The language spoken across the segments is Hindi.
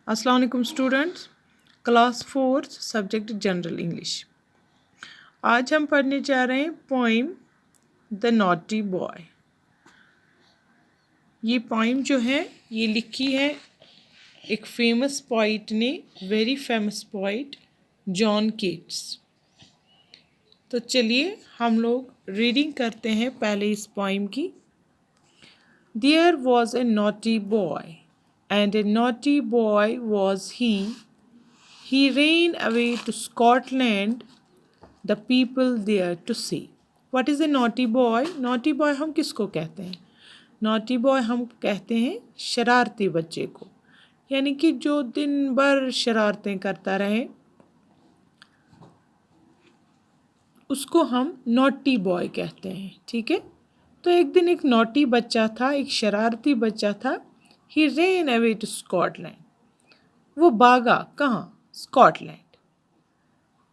अस्सलाम वालेकुम students, class 4 subject general English. आज हम पढ़ने जा रहे हैं पोइम द नॉटी बॉय। ये पोइम जो है ये लिखी है एक फेमस पोइट ने, वेरी फेमस पोइट जॉन केट्स। तो चलिए हम लोग रीडिंग करते हैं पहले इस पोइम की। There was a naughty boy, and a naughty boy was he. He ran away to Scotland, the people there to see. What is a naughty boy? Naughty boy हम किसको कहते हैं? Naughty boy हम कहते हैं शरारती बच्चे को, यानी कि जो दिन भर शरारतें करता रहे उसको हम नॉटी बॉय कहते हैं। ठीक है, तो एक दिन एक नॉटी बच्चा था, एक शरारती बच्चा था। ही रेन अवे टू स्कॉटलैंड, वो भागा कहाँ? स्कॉटलैंड।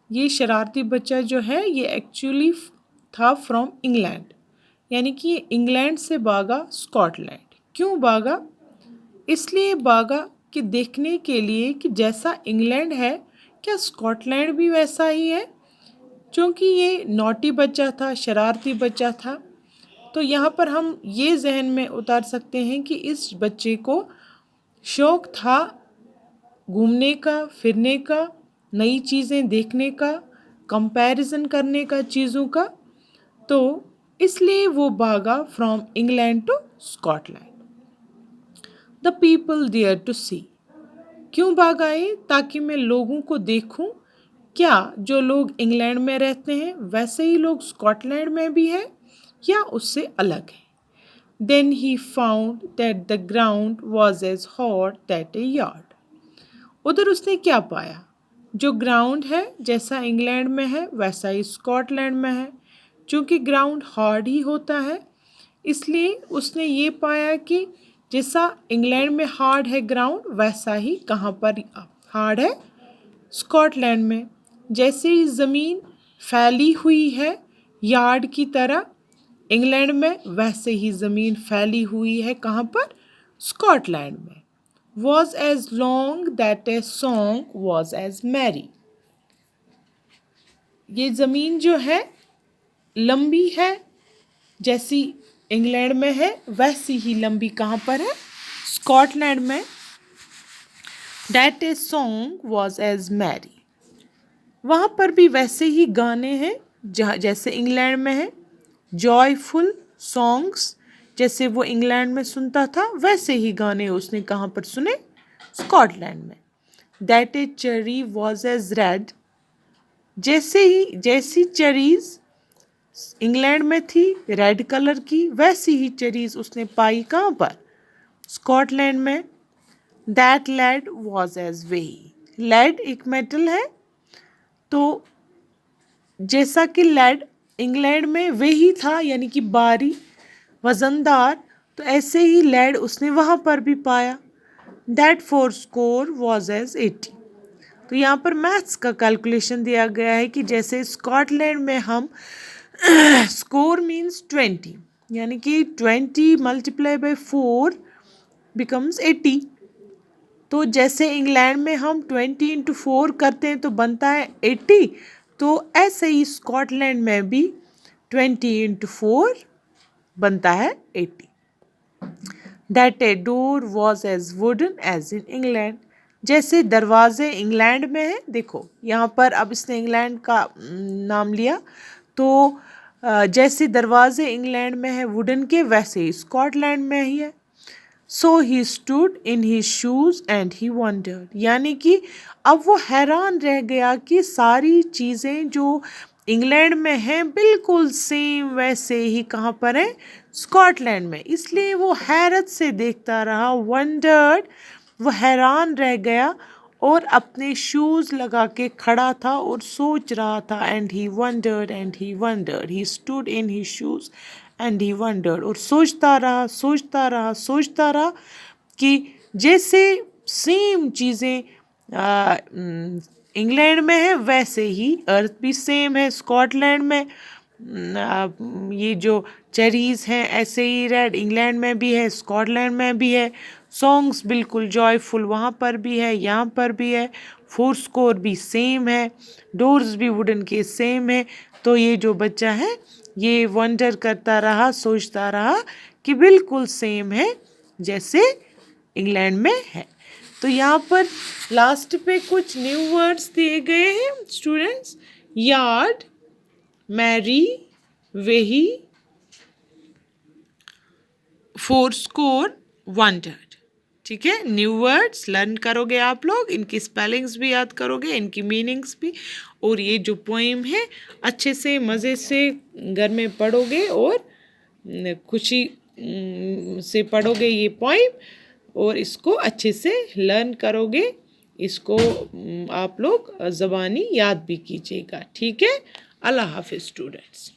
ये शरारती बच्चा जो है ये एक्चुअली था फ्रॉम इंग्लैंड, यानी कि ये इंग्लैंड से भागा स्कॉटलैंड। क्यों भागा? इसलिए भागा कि देखने के लिए कि जैसा इंग्लैंड है क्या स्कॉटलैंड भी वैसा ही है। क्योंकि ये नॉटी बच्चा था, शरारती बच्चा था, तो यहाँ पर हम ये जहन में उतार सकते हैं कि इस बच्चे को शौक़ था घूमने का, फिरने का, नई चीज़ें देखने का, कंपैरिजन करने का चीज़ों का, तो इसलिए वो भागा from England to Scotland. The people there to see, क्यों भागा ये? ताकि मैं लोगों को देखूं, क्या जो लोग इंग्लैंड में रहते हैं वैसे ही लोग स्कॉटलैंड में भी हैं या उससे अलग है। Then he found that the ground was as hot that a yard. उधर उसने क्या पाया? जो ग्राउंड है जैसा इंग्लैंड में है वैसा ही स्कॉटलैंड में है। चूँकि ग्राउंड हार्ड ही होता है इसलिए उसने ये पाया कि जैसा इंग्लैंड में हार्ड है ग्राउंड वैसा ही कहाँ पर हार्ड है? स्कॉटलैंड में। जैसे ही ज़मीन फैली हुई है यार्ड की तरह इंग्लैंड में, वैसे ही ज़मीन फैली हुई है कहाँ पर? स्कॉटलैंड में। Was as long that a song was as merry. ये ज़मीन जो है लंबी है, जैसी इंग्लैंड में है वैसी ही लंबी कहाँ पर है? स्कॉटलैंड में। That a song was as merry. वहाँ पर भी वैसे ही गाने हैं जैसे इंग्लैंड में है। जॉयफुल सॉन्ग्स जैसे वो इंग्लैंड में सुनता था वैसे ही गाने उसने कहाँ पर सुने? स्कॉटलैंड में। That a cherry was as red, जैसी चेरीज इंग्लैंड में थी रेड कलर की वैसी ही चेरीज उसने पाई कहाँ पर? स्कॉटलैंड में। दैट लेड वॉज एज वेही, लेड एक मेटल है, तो जैसा कि लेड इंग्लैंड में वेही था यानी कि भारी वज़नदार, तो ऐसे ही लेड उसने वहाँ पर भी पाया। That four score was as 80, तो यहाँ पर मैथ्स का कैलकुलेशन दिया गया है कि जैसे स्कॉटलैंड में हम स्कोर मीन्स 20, यानी कि 20 मल्टीप्लाई बाई 4 बिकम्स 80, तो जैसे इंग्लैंड में हम 20 इंटू 4 करते हैं तो बनता है 80, तो ऐसे ही स्कॉटलैंड में भी 20 इंटू 4 बनता है 80। That a door was as wooden as in England, जैसे दरवाजे इंग्लैंड में है, देखो यहाँ पर अब इसने इंग्लैंड का नाम लिया, तो जैसे दरवाजे इंग्लैंड में है वुडन के वैसे ही स्कॉटलैंड में ही है। So he stood in his shoes and he wondered, यानी कि अब वो हैरान रह गया कि सारी चीज़ें जो इंग्लैंड में हैं बिल्कुल सेम वैसे ही कहाँ पर है? स्कॉटलैंड में। इसलिए वो हैरत से देखता रहा, वंडर्ड, वो हैरान रह गया और अपने शूज़ लगा के खड़ा था और सोच रहा था। And he wondered and he wondered, he stood in his shoes and he wondered, और सोचता रहा कि जैसे सेम चीज़ें इंग्लैंड में है वैसे ही अर्थ भी सेम है स्कॉटलैंड में। ये जो चेरीज़ हैं ऐसे ही रेड इंग्लैंड में भी है स्कॉटलैंड में भी है। सॉन्ग्स बिल्कुल जॉयफुल वहाँ पर भी है, यहाँ पर भी है, फोर स्कोर भी सेम है, डोर्स भी वुडन के सेम है। तो ये जो बच्चा है ये वंडर करता रहा, सोचता रहा कि बिल्कुल सेम है जैसे इंग्लैंड में है। तो यहाँ पर लास्ट पे कुछ न्यू वर्ड्स दिए गए हैं स्टूडेंट्स, यार्ड, मैरी, वेही, फोर स्कोर, वंडर्ड। ठीक है, न्यू वर्ड्स लर्न करोगे आप लोग, इनकी स्पेलिंग्स भी याद करोगे, इनकी मीनिंग्स भी, और ये जो पोएम है अच्छे से मज़े से घर में पढ़ोगे और खुशी से पढ़ोगे ये पोएम, और इसको अच्छे से लर्न करोगे, इसको आप लोग ज़बानी याद भी कीजिएगा। ठीक है, अल्लाह हाफिज़ स्टूडेंट्स।